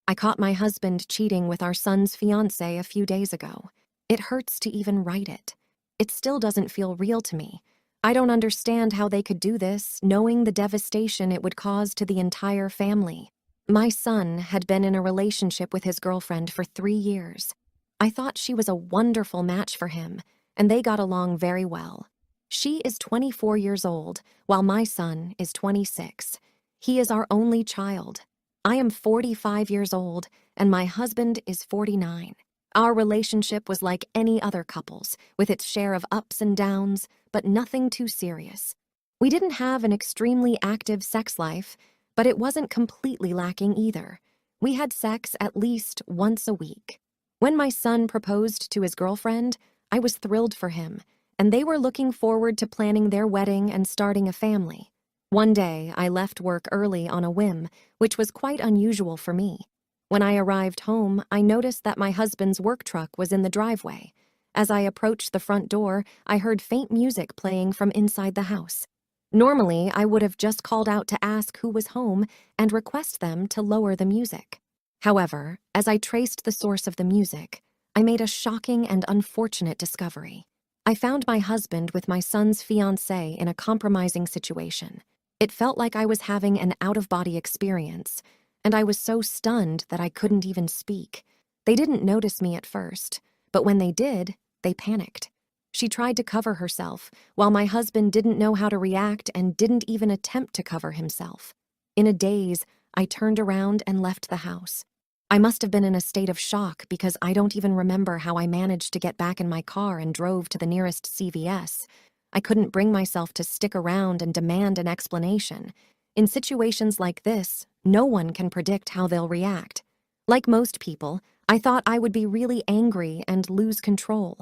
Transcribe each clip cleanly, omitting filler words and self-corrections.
I caught my husband cheating with our son's fiancée a few days ago. It hurts to even write it. It still doesn't feel real to me. I don't understand how they could do this, knowing the devastation it would cause to the entire family. My son had been in a relationship with his girlfriend for 3 years. I thought she was a wonderful match for him, and they got along very well. She is 24 years old, while my son is 26. He is our only child. I am 45 years old, and my husband is 49. Our relationship was like any other couple's, with its share of ups and downs, but nothing too serious. We didn't have an extremely active sex life, but it wasn't completely lacking either. We had sex at least once a week. When my son proposed to his girlfriend, I was thrilled for him, and they were looking forward to planning their wedding and starting a family. One day, I left work early on a whim, which was quite unusual for me. When I arrived home, I noticed that my husband's work truck was in the driveway. As I approached the front door, I heard faint music playing from inside the house. Normally, I would have just called out to ask who was home and request them to lower the music. However, as I traced the source of the music, I made a shocking and unfortunate discovery. I found my husband with my son's fiancée in a compromising situation. It felt like I was having an out-of-body experience, and I was so stunned that I couldn't even speak. They didn't notice me at first, but when they did, they panicked. She tried to cover herself, while my husband didn't know how to react and didn't even attempt to cover himself. In a daze, I turned around and left the house. I must have been in a state of shock because I don't even remember how I managed to get back in my car and drove to the nearest CVS. I couldn't bring myself to stick around and demand an explanation. In situations like this, no one can predict how they'll react. Like most people, I thought I would be really angry and lose control.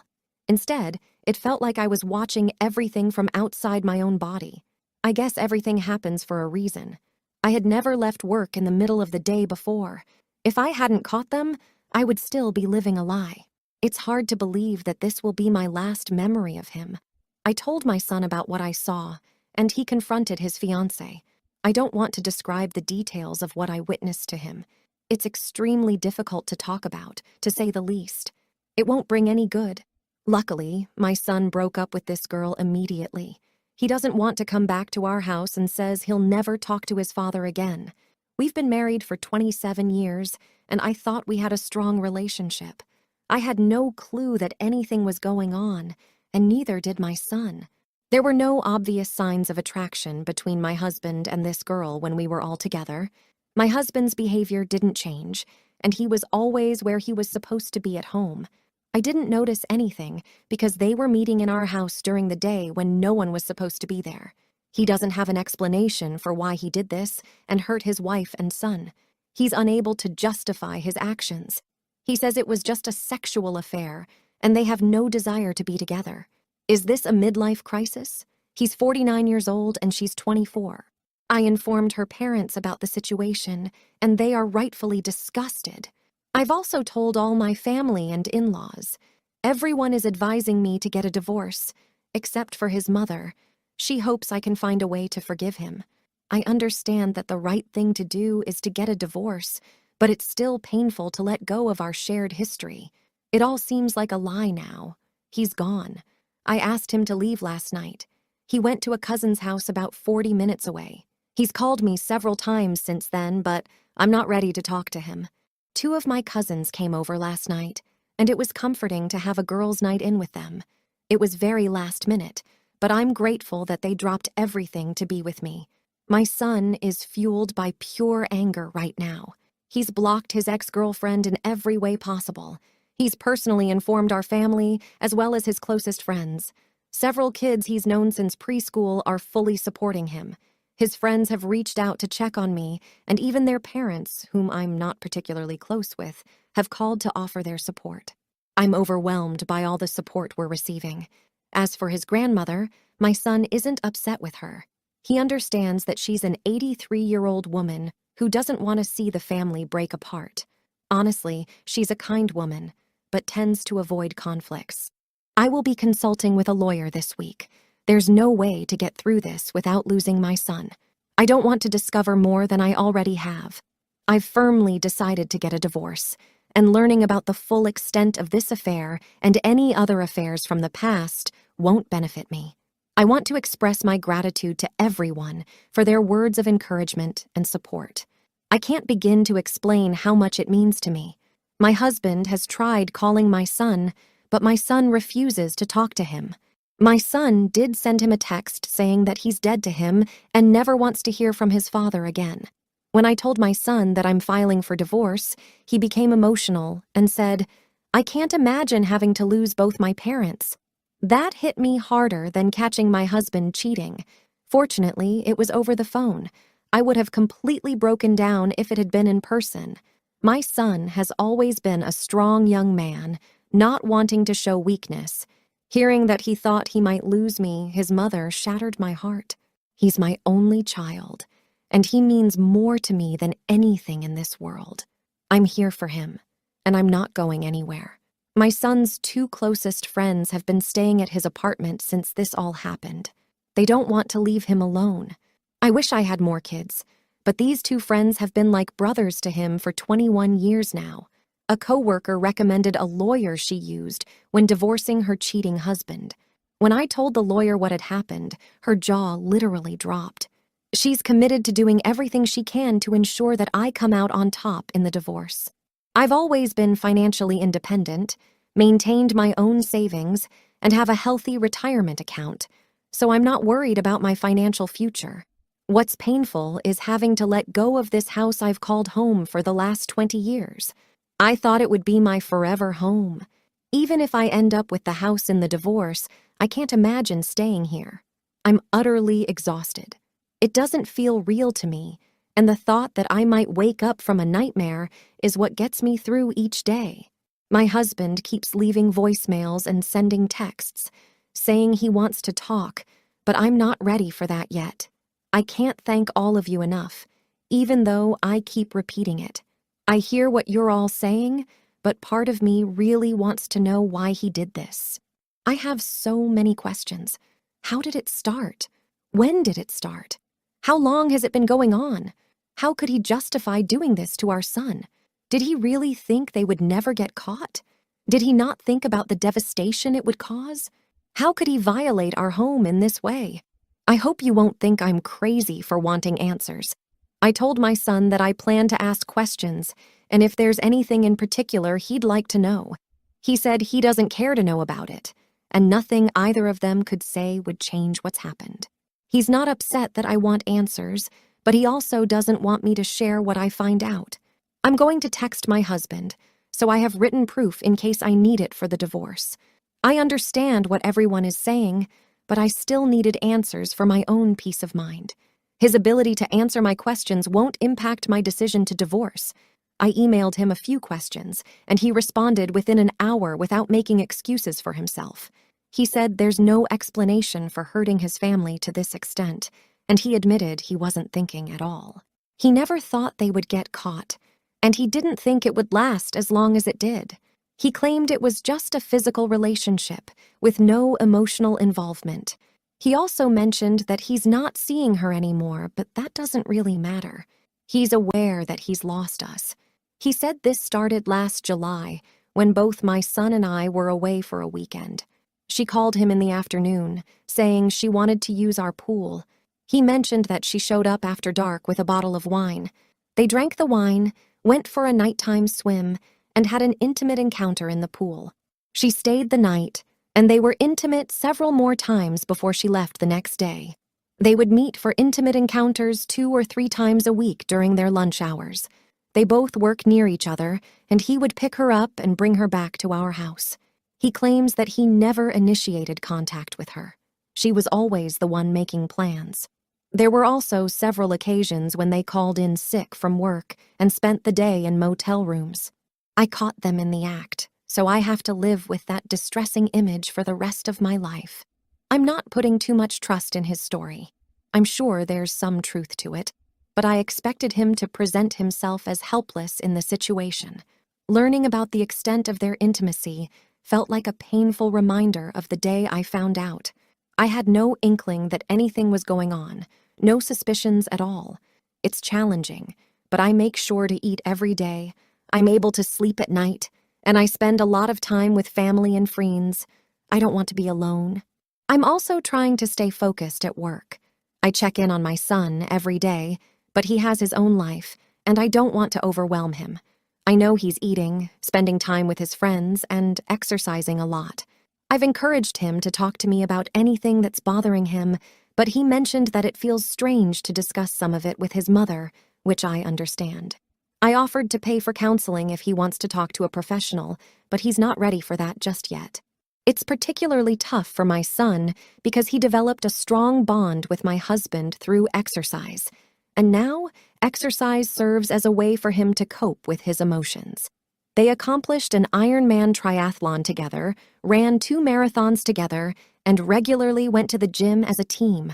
Instead, it felt like I was watching everything from outside my own body. I guess everything happens for a reason. I had never left work in the middle of the day before. If I hadn't caught them, I would still be living a lie. It's hard to believe that this will be my last memory of him. I told my son about what I saw, and he confronted his fiancée. I don't want to describe the details of what I witnessed to him. It's extremely difficult to talk about, to say the least. It won't bring any good. Luckily, my son broke up with this girl immediately. He doesn't want to come back to our house and says he'll never talk to his father again. We've been married for 27 years, and I thought we had a strong relationship. I had no clue that anything was going on, and neither did my son. There were no obvious signs of attraction between my husband and this girl when we were all together. My husband's behavior didn't change, and he was always where he was supposed to be at home. I didn't notice anything because they were meeting in our house during the day when no one was supposed to be there. He doesn't have an explanation for why he did this and hurt his wife and son. He's unable to justify his actions. He says it was just a sexual affair, and they have no desire to be together. Is this a midlife crisis? He's 49 years old and she's 24. I informed her parents about the situation, and they are rightfully disgusted. I've also told all my family and in-laws. Everyone is advising me to get a divorce, except for his mother. She hopes I can find a way to forgive him. I understand that the right thing to do is to get a divorce, but it's still painful to let go of our shared history. It all seems like a lie now. He's gone. I asked him to leave last night. He went to a cousin's house about 40 minutes away. He's called me several times since then, but I'm not ready to talk to him. 2 of my cousins came over last night, and it was comforting to have a girls' night in with them. It was very last minute, but I'm grateful that they dropped everything to be with me. My son is fueled by pure anger right now. He's blocked his ex-girlfriend in every way possible. He's personally informed our family, as well as his closest friends. Several kids he's known since preschool are fully supporting him. His friends have reached out to check on me, and even their parents, whom I'm not particularly close with, have called to offer their support. I'm overwhelmed by all the support we're receiving. As for his grandmother, my son isn't upset with her. He understands that she's an 83-year-old woman who doesn't want to see the family break apart. Honestly, she's a kind woman, but tends to avoid conflicts. I will be consulting with a lawyer this week. There's no way to get through this without losing my son. I don't want to discover more than I already have. I've firmly decided to get a divorce, and learning about the full extent of this affair and any other affairs from the past won't benefit me. I want to express my gratitude to everyone for their words of encouragement and support. I can't begin to explain how much it means to me. My husband has tried calling my son, but my son refuses to talk to him. My son did send him a text saying that he's dead to him and never wants to hear from his father again. When I told my son that I'm filing for divorce, he became emotional and said, "I can't imagine having to lose both my parents." That hit me harder than catching my husband cheating. Fortunately, it was over the phone. I would have completely broken down if it had been in person. My son has always been a strong young man, not wanting to show weakness. Hearing that he thought he might lose me, his mother, shattered my heart. He's my only child, and he means more to me than anything in this world. I'm here for him, and I'm not going anywhere. My son's two closest friends have been staying at his apartment since this all happened. They don't want to leave him alone. I wish I had more kids, but these two friends have been like brothers to him for 21 years now. A coworker recommended a lawyer she used when divorcing her cheating husband. When I told the lawyer what had happened, her jaw literally dropped. She's committed to doing everything she can to ensure that I come out on top in the divorce. I've always been financially independent, maintained my own savings, and have a healthy retirement account, so I'm not worried about my financial future. What's painful is having to let go of this house I've called home for the last 20 years. I thought it would be my forever home. Even if I end up with the house in the divorce, I can't imagine staying here. I'm utterly exhausted. It doesn't feel real to me, and the thought that I might wake up from a nightmare is what gets me through each day. My husband keeps leaving voicemails and sending texts, saying he wants to talk, but I'm not ready for that yet. I can't thank all of you enough, even though I keep repeating it. I hear what you're all saying, but part of me really wants to know why he did this. I have so many questions. How did it start? When did it start? How long has it been going on? How could he justify doing this to our son? Did he really think they would never get caught? Did he not think about the devastation it would cause? How could he violate our home in this way? I hope you won't think I'm crazy for wanting answers. I told my son that I plan to ask questions, and if there's anything in particular he'd like to know. He said he doesn't care to know about it, and nothing either of them could say would change what's happened. He's not upset that I want answers, but he also doesn't want me to share what I find out. I'm going to text my husband, so I have written proof in case I need it for the divorce. I understand what everyone is saying, but I still needed answers for my own peace of mind. His ability to answer my questions won't impact my decision to divorce. I emailed him a few questions, and he responded within an hour without making excuses for himself. He said there's no explanation for hurting his family to this extent, and he admitted he wasn't thinking at all. He never thought they would get caught, and he didn't think it would last as long as it did. He claimed it was just a physical relationship with no emotional involvement. He also mentioned that he's not seeing her anymore, but that doesn't really matter. He's aware that he's lost us. He said this started last July, when both my son and I were away for a weekend. She called him in the afternoon, saying she wanted to use our pool. He mentioned that she showed up after dark with a bottle of wine. They drank the wine, went for a nighttime swim, and had an intimate encounter in the pool. She stayed the night, and they were intimate several more times before she left the next day. They would meet for intimate encounters 2 or 3 times a week during their lunch hours. They both work near each other, and he would pick her up and bring her back to our house. He claims that he never initiated contact with her. She was always the one making plans. There were also several occasions when they called in sick from work and spent the day in motel rooms. I caught them in the act, so I have to live with that distressing image for the rest of my life. I'm not putting too much trust in his story. I'm sure there's some truth to it, but I expected him to present himself as helpless in the situation. Learning about the extent of their intimacy felt like a painful reminder of the day I found out. I had no inkling that anything was going on, no suspicions at all. It's challenging, but I make sure to eat every day. I'm able to sleep at night, and I spend a lot of time with family and friends. I don't want to be alone. I'm also trying to stay focused at work. I check in on my son every day, but he has his own life, and I don't want to overwhelm him. I know he's eating, spending time with his friends, and exercising a lot. I've encouraged him to talk to me about anything that's bothering him, but he mentioned that it feels strange to discuss some of it with his mother, which I understand. I offered to pay for counseling if he wants to talk to a professional, but he's not ready for that just yet. It's particularly tough for my son because he developed a strong bond with my husband through exercise, and now exercise serves as a way for him to cope with his emotions. They accomplished an Ironman triathlon together, ran 2 marathons together, and regularly went to the gym as a team.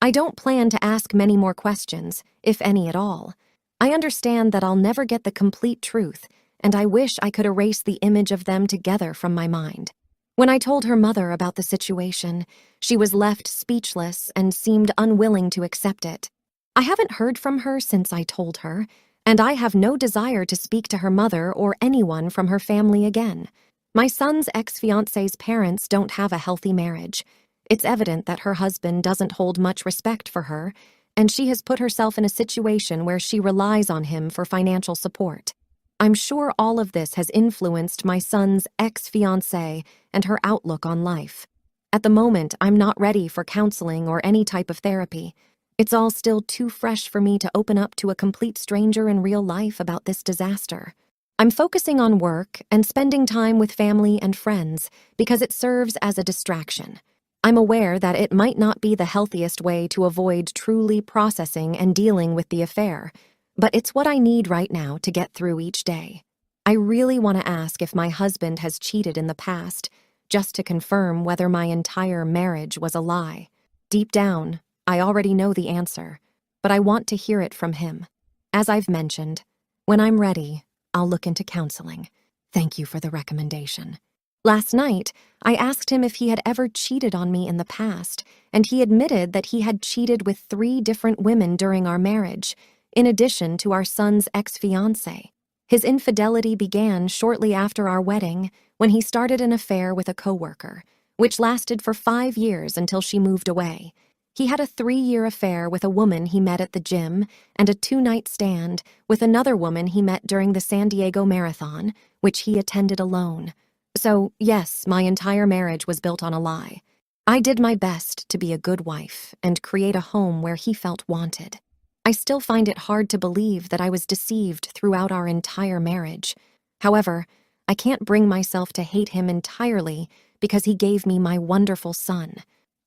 I don't plan to ask many more questions, if any at all. I understand that I'll never get the complete truth, and I wish I could erase the image of them together from my mind. When I told her mother about the situation, she was left speechless and seemed unwilling to accept it. I haven't heard from her since I told her, and I have no desire to speak to her mother or anyone from her family again. My son's ex-fiancé's parents don't have a healthy marriage. It's evident that her husband doesn't hold much respect for her, and she has put herself in a situation where she relies on him for financial support. I'm sure all of this has influenced my son's ex-fiancée and her outlook on life. At the moment, I'm not ready for counseling or any type of therapy. It's all still too fresh for me to open up to a complete stranger in real life about this disaster. I'm focusing on work and spending time with family and friends because it serves as a distraction. I'm aware that it might not be the healthiest way to avoid truly processing and dealing with the affair, but it's what I need right now to get through each day. I really want to ask if my husband has cheated in the past, just to confirm whether my entire marriage was a lie. Deep down, I already know the answer, but I want to hear it from him. As I've mentioned, when I'm ready, I'll look into counseling. Thank you for the recommendation. Last night, I asked him if he had ever cheated on me in the past, and he admitted that he had cheated with 3 different women during our marriage, in addition to our son's ex-fiancée. His infidelity began shortly after our wedding when he started an affair with a coworker, which lasted for 5 years until she moved away. He had a 3-year affair with a woman he met at the gym and a 2-night stand with another woman he met during the San Diego Marathon, which he attended alone. So, yes, my entire marriage was built on a lie. I did my best to be a good wife and create a home where he felt wanted. I still find it hard to believe that I was deceived throughout our entire marriage. However, I can't bring myself to hate him entirely because he gave me my wonderful son.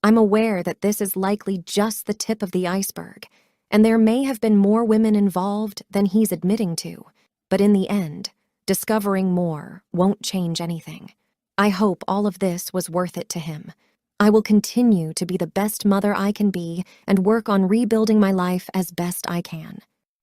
I'm aware that this is likely just the tip of the iceberg, and there may have been more women involved than he's admitting to. But in the end, discovering more won't change anything. I hope all of this was worth it to him. I will continue to be the best mother I can be and work on rebuilding my life as best I can.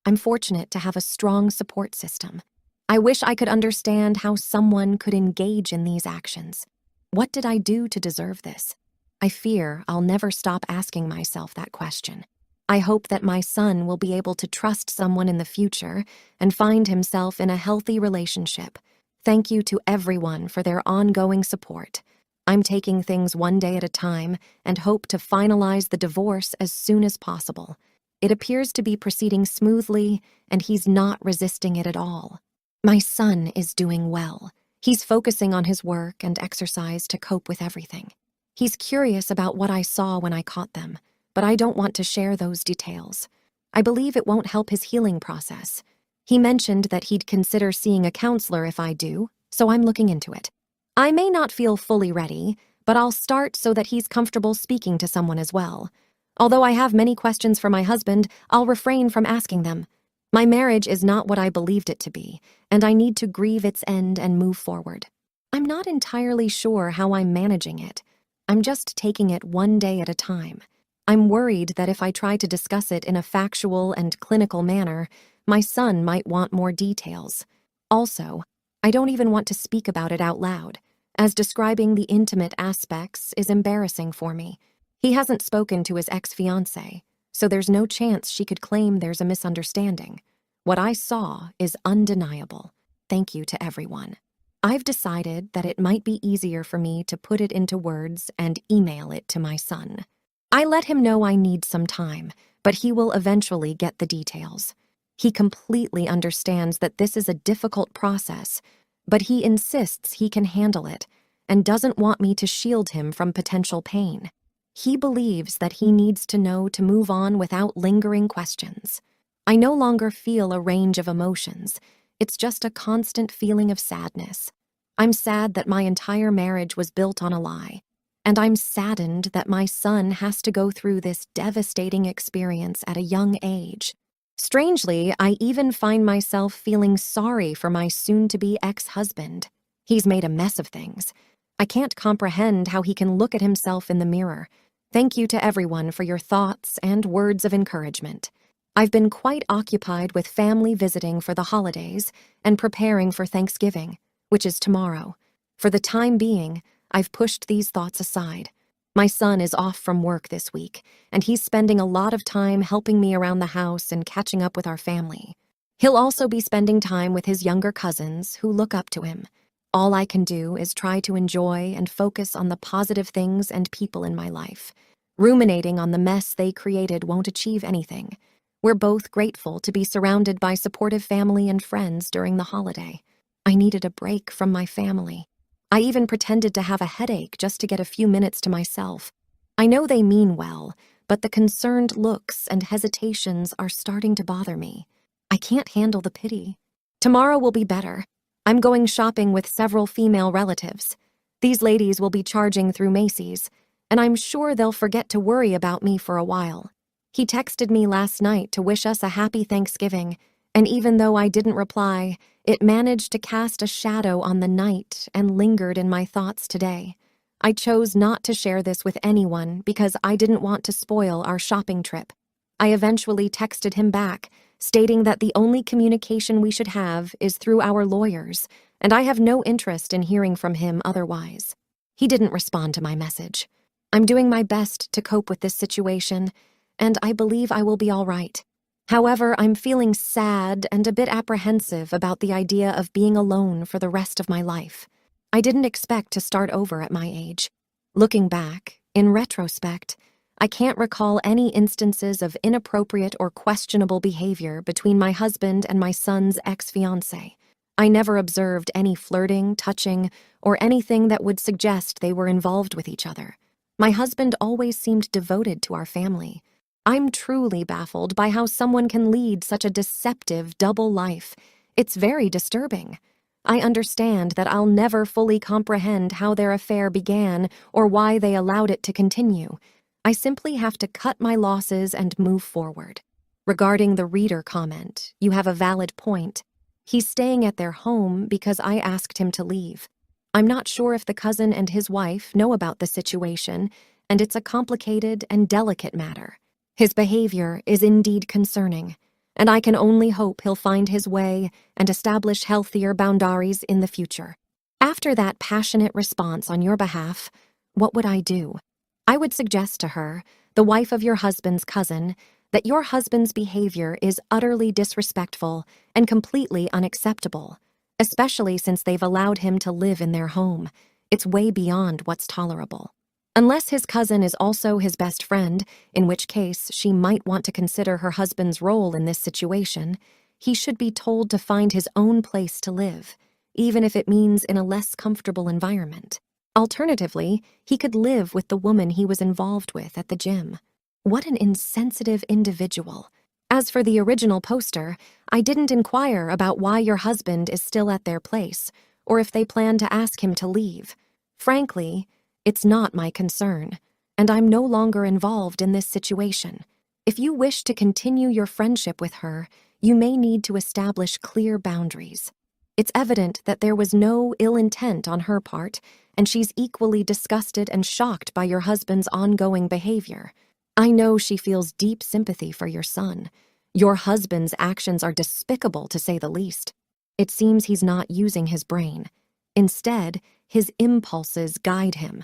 I'm fortunate to have a strong support system. I wish I could understand how someone could engage in these actions. What did I do to deserve this? I fear I'll never stop asking myself that question. I hope that my son will be able to trust someone in the future and find himself in a healthy relationship. Thank you to everyone for their ongoing support. I'm taking things one day at a time and hope to finalize the divorce as soon as possible. It appears to be proceeding smoothly, and he's not resisting it at all. My son is doing well. He's focusing on his work and exercise to cope with everything. He's curious about what I saw when I caught them, but I don't want to share those details. I believe it won't help his healing process. He mentioned that he'd consider seeing a counselor if I do, so I'm looking into it. I may not feel fully ready, but I'll start so that he's comfortable speaking to someone as well. Although I have many questions for my husband, I'll refrain from asking them. My marriage is not what I believed it to be, and I need to grieve its end and move forward. I'm not entirely sure how I'm managing it. I'm just taking it one day at a time. I'm worried that if I try to discuss it in a factual and clinical manner, my son might want more details. Also, I don't even want to speak about it out loud, as describing the intimate aspects is embarrassing for me. He hasn't spoken to his ex-fiancée, so there's no chance she could claim there's a misunderstanding. What I saw is undeniable. Thank you to everyone. I've decided that it might be easier for me to put it into words and email it to my son. I let him know I need some time, but he will eventually get the details. He completely understands that this is a difficult process, but he insists he can handle it and doesn't want me to shield him from potential pain. He believes that he needs to know to move on without lingering questions. I no longer feel a range of emotions. It's just a constant feeling of sadness. I'm sad that my entire marriage was built on a lie, and I'm saddened that my son has to go through this devastating experience at a young age. Strangely, I even find myself feeling sorry for my soon-to-be ex-husband. He's made a mess of things. I can't comprehend how he can look at himself in the mirror. Thank you to everyone for your thoughts and words of encouragement. I've been quite occupied with family visiting for the holidays and preparing for Thanksgiving, which is tomorrow. For the time being, I've pushed these thoughts aside. My son is off from work this week, and he's spending a lot of time helping me around the house and catching up with our family. He'll also be spending time with his younger cousins who look up to him. All I can do is try to enjoy and focus on the positive things and people in my life. Ruminating on the mess they created won't achieve anything. We're both grateful to be surrounded by supportive family and friends during the holiday. I needed a break from my family. I even pretended to have a headache just to get a few minutes to myself. I know they mean well, but the concerned looks and hesitations are starting to bother me. I can't handle the pity. Tomorrow will be better. I'm going shopping with several female relatives. These ladies will be charging through Macy's, and I'm sure they'll forget to worry about me for a while. He texted me last night to wish us a happy Thanksgiving, and even though I didn't reply, it managed to cast a shadow on the night and lingered in my thoughts today. I chose not to share this with anyone because I didn't want to spoil our shopping trip. I eventually texted him back, stating that the only communication we should have is through our lawyers, and I have no interest in hearing from him otherwise. He didn't respond to my message. I'm doing my best to cope with this situation, and I believe I will be all right. However, I'm feeling sad and a bit apprehensive about the idea of being alone for the rest of my life. I didn't expect to start over at my age. Looking back, in retrospect, I can't recall any instances of inappropriate or questionable behavior between my husband and my son's ex-fiancée. I never observed any flirting, touching, or anything that would suggest they were involved with each other. My husband always seemed devoted to our family. I'm truly baffled by how someone can lead such a deceptive double life. It's very disturbing. I understand that I'll never fully comprehend how their affair began or why they allowed it to continue. I simply have to cut my losses and move forward. Regarding the reader comment, you have a valid point. He's staying at their home because I asked him to leave. I'm not sure if the cousin and his wife know about the situation, and it's a complicated and delicate matter. His behavior is indeed concerning, and I can only hope he'll find his way and establish healthier boundaries in the future. After that passionate response on your behalf, what would I do? I would suggest to her, the wife of your husband's cousin, that your husband's behavior is utterly disrespectful and completely unacceptable, especially since they've allowed him to live in their home. It's way beyond what's tolerable. Unless his cousin is also his best friend, in which case she might want to consider her husband's role in this situation, he should be told to find his own place to live, even if it means in a less comfortable environment. Alternatively, he could live with the woman he was involved with at the gym. What an insensitive individual. As for the original poster, I didn't inquire about why your husband is still at their place, or if they plan to ask him to leave. Frankly, it's not my concern, and I'm no longer involved in this situation. If you wish to continue your friendship with her, you may need to establish clear boundaries. It's evident that there was no ill intent on her part, and she's equally disgusted and shocked by your husband's ongoing behavior. I know she feels deep sympathy for your son. Your husband's actions are despicable, to say the least. It seems he's not using his brain. Instead, his impulses guide him.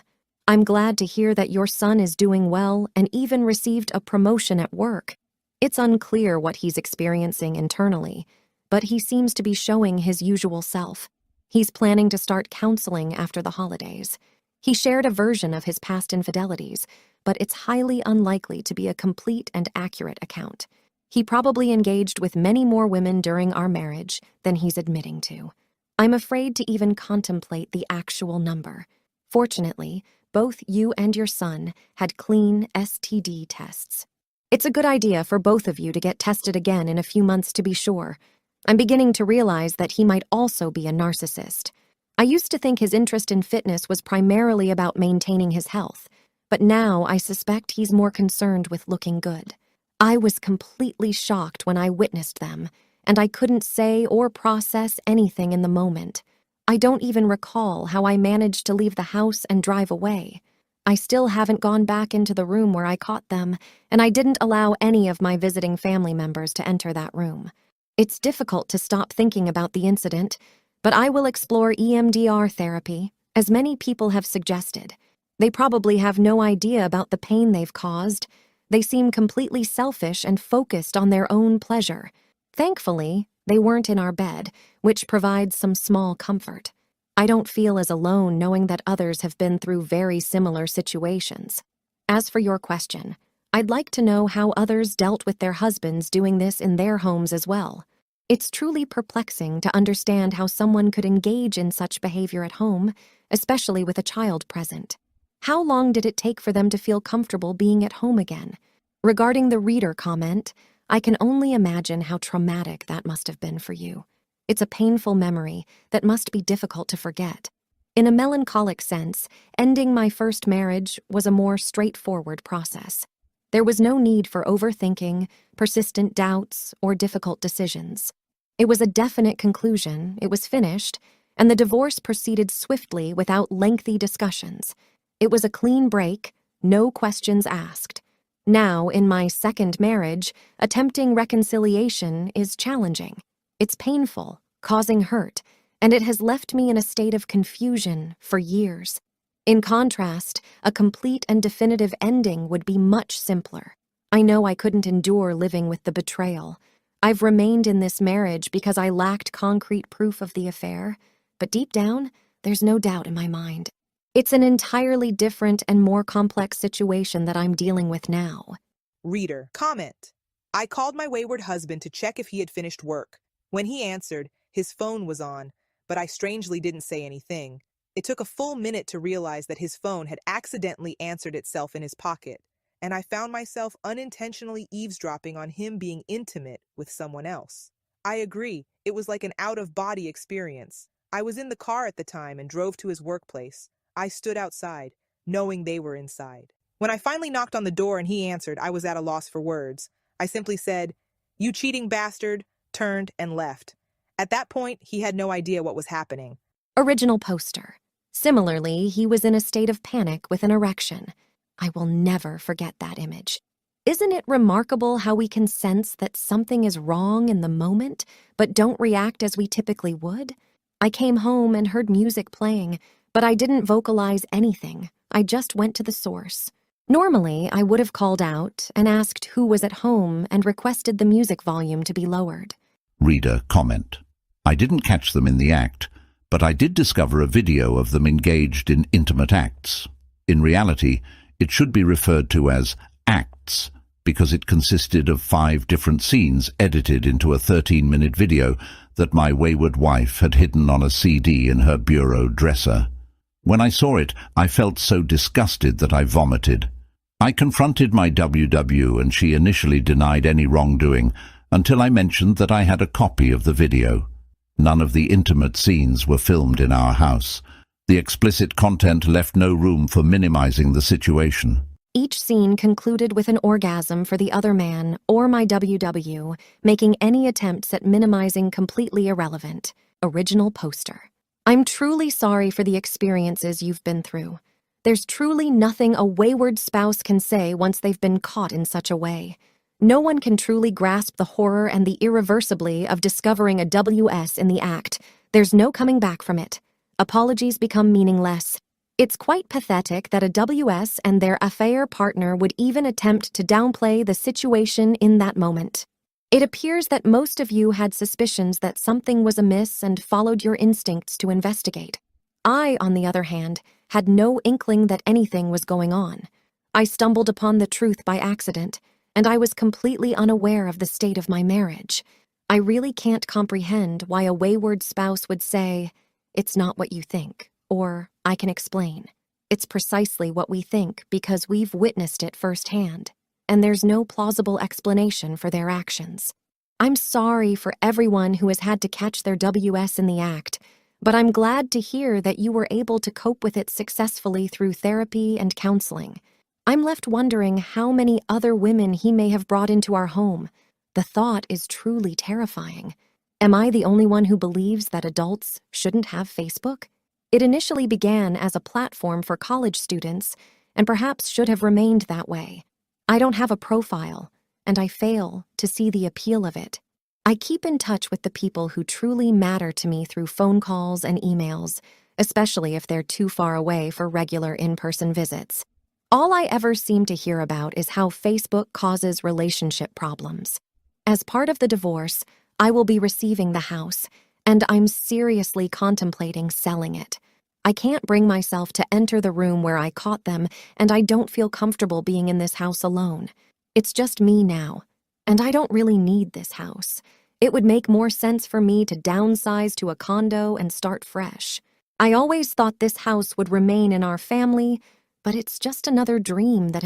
I'm glad to hear that your son is doing well and even received a promotion at work. It's unclear what he's experiencing internally, but he seems to be showing his usual self. He's planning to start counseling after the holidays. He shared a version of his past infidelities, but it's highly unlikely to be a complete and accurate account. He probably engaged with many more women during our marriage than he's admitting to. I'm afraid to even contemplate the actual number. Fortunately, both you and your son had clean STD tests. It's a good idea for both of you to get tested again in a few months to be sure. I'm beginning to realize that he might also be a narcissist. I used to think his interest in fitness was primarily about maintaining his health, but now I suspect he's more concerned with looking good. I was completely shocked when I witnessed them, and I couldn't say or process anything in the moment. I don't even recall how I managed to leave the house and drive away. I still haven't gone back into the room where I caught them, and I didn't allow any of my visiting family members to enter that room. It's difficult to stop thinking about the incident, but I will explore EMDR therapy, as many people have suggested. They probably have no idea about the pain they've caused. They seem completely selfish and focused on their own pleasure. Thankfully, they weren't in our bed, which provides some small comfort. I don't feel as alone knowing that others have been through very similar situations. As for your question, I'd like to know how others dealt with their husbands doing this in their homes as well. It's truly perplexing to understand how someone could engage in such behavior at home, especially with a child present. How long did it take for them to feel comfortable being at home again? Regarding the reader comment, I can only imagine how traumatic that must have been for you. It's a painful memory that must be difficult to forget. In a melancholic sense, ending my first marriage was a more straightforward process. There was no need for overthinking, persistent doubts, or difficult decisions. It was a definite conclusion, it was finished, and the divorce proceeded swiftly without lengthy discussions. It was a clean break, no questions asked. Now, in my second marriage, attempting reconciliation is challenging. It's painful, causing hurt, and it has left me in a state of confusion for years. In contrast, a complete and definitive ending would be much simpler. I know I couldn't endure living with the betrayal. I've remained in this marriage because I lacked concrete proof of the affair, but deep down, there's no doubt in my mind. It's an entirely different and more complex situation that I'm dealing with now. Reader, comment. I called my wayward husband to check if he had finished work. When he answered, his phone was on, but I strangely didn't say anything. It took a full minute to realize that his phone had accidentally answered itself in his pocket, and I found myself unintentionally eavesdropping on him being intimate with someone else. I agree, it was like an out-of-body experience. I was in the car at the time and drove to his workplace. I stood outside, knowing they were inside. When I finally knocked on the door and he answered, I was at a loss for words. I simply said, "You cheating bastard," turned and left. At that point, he had no idea what was happening. Original poster. Similarly, he was in a state of panic with an erection. I will never forget that image. Isn't it remarkable how we can sense that something is wrong in the moment, but don't react as we typically would? I came home and heard music playing, but I didn't vocalize anything. I just went to the source. Normally, I would have called out and asked who was at home and requested the music volume to be lowered. Reader, comment. I didn't catch them in the act, but I did discover a video of them engaged in intimate acts. In reality, it should be referred to as acts, because it consisted of 5 different scenes edited into a 13-minute video that my wayward wife had hidden on a CD in her bureau dresser. When I saw it, I felt so disgusted that I vomited. I confronted my WW and she initially denied any wrongdoing until I mentioned that I had a copy of the video. None of the intimate scenes were filmed in our house. The explicit content left no room for minimizing the situation. Each scene concluded with an orgasm for the other man or my WW, making any attempts at minimizing completely irrelevant. Original poster. I'm truly sorry for the experiences you've been through. There's truly nothing a wayward spouse can say once they've been caught in such a way. No one can truly grasp the horror and the irreversibly of discovering a WS in the act. There's no coming back from it. Apologies become meaningless. It's quite pathetic that a WS and their affair partner would even attempt to downplay the situation in that moment. It appears that most of you had suspicions that something was amiss and followed your instincts to investigate. I, on the other hand, had no inkling that anything was going on. I stumbled upon the truth by accident, and I was completely unaware of the state of my marriage. I really can't comprehend why a wayward spouse would say, "It's not what you think," or "I can explain." It's precisely what we think because we've witnessed it firsthand, and there's no plausible explanation for their actions. I'm sorry for everyone who has had to catch their WS in the act, but I'm glad to hear that you were able to cope with it successfully through therapy and counseling. I'm left wondering how many other women he may have brought into our home. The thought is truly terrifying. Am I the only one who believes that adults shouldn't have Facebook? It initially began as a platform for college students and perhaps should have remained that way. I don't have a profile, and I fail to see the appeal of it. I keep in touch with the people who truly matter to me through phone calls and emails, especially if they're too far away for regular in-person visits. All I ever seem to hear about is how Facebook causes relationship problems. As part of the divorce, I will be receiving the house, and I'm seriously contemplating selling it. I can't bring myself to enter the room where I caught them, and I don't feel comfortable being in this house alone. It's just me now, and I don't really need this house. It would make more sense for me to downsize to a condo and start fresh. I always thought this house would remain in our family, but it's just another dream that